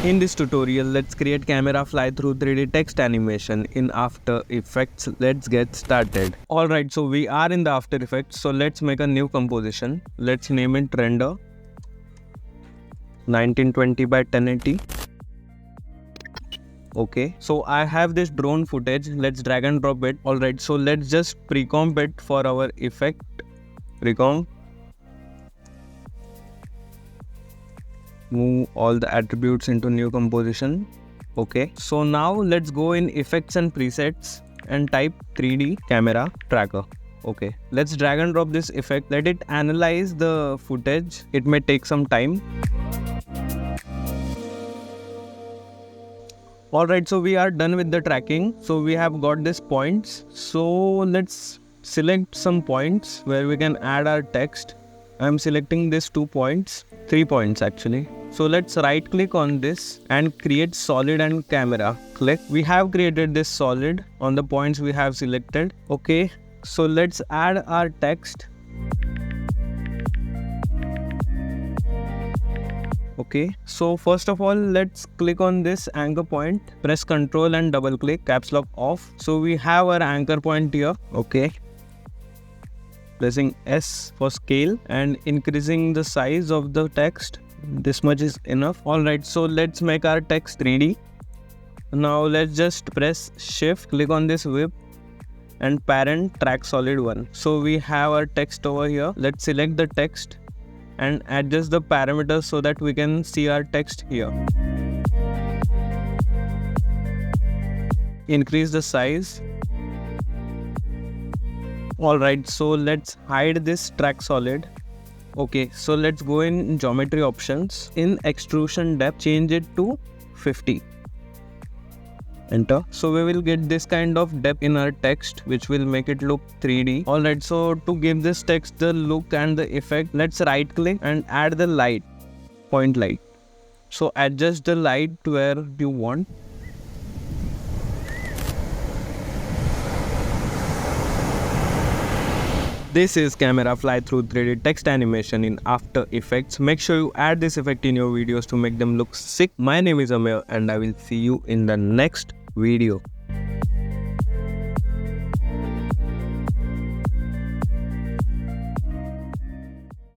In this tutorial, let's create camera fly through 3D text animation in After Effects. Let's get started. Alright, so we are in the After Effects. So let's make a new composition. Let's name it render 1920 by 1080. Okay, so I have this drone footage. Let's drag and drop it. Alright, so let's just pre-comp it for our effect. Pre-comp. Move all the attributes into new composition. Okay, so now let's go in effects and presets and type 3D camera tracker. Okay, let's drag and drop this effect. Let it analyze the footage. It may take some time. Alright, so we are done with the tracking. So we have got these points. So let's select some points where we can add our text. I'm selecting these 2 points, 3 points actually. So let's right click on this and create solid and camera. Click. We have created this solid on the points we have selected. Okay, so let's add our text. Okay, so first of all, let's click on this anchor point, press Ctrl and double click, caps lock off. So we have our anchor point here. Okay, pressing S for scale and increasing the size of the text. This much is enough. Alright, so let's make our text 3D. Now let's just press shift, click on this whip and parent track solid 1. So we have our text over here. Let's select the text and adjust the parameters so that we can see our text here. Increase the size. Alright, so let's hide this track solid. Okay, so let's go in geometry options. In extrusion depth, change it to 50. Enter. So we will get this kind of depth in our text, which will make it look 3D. Alright, so to give this text the look and the effect, let's right click and add the light, point light. So adjust the light to where you want. This is camera fly through 3D text animation in After Effects. Make sure you add this effect in your videos to make them look sick. My name is Amir and I will see you in the next video.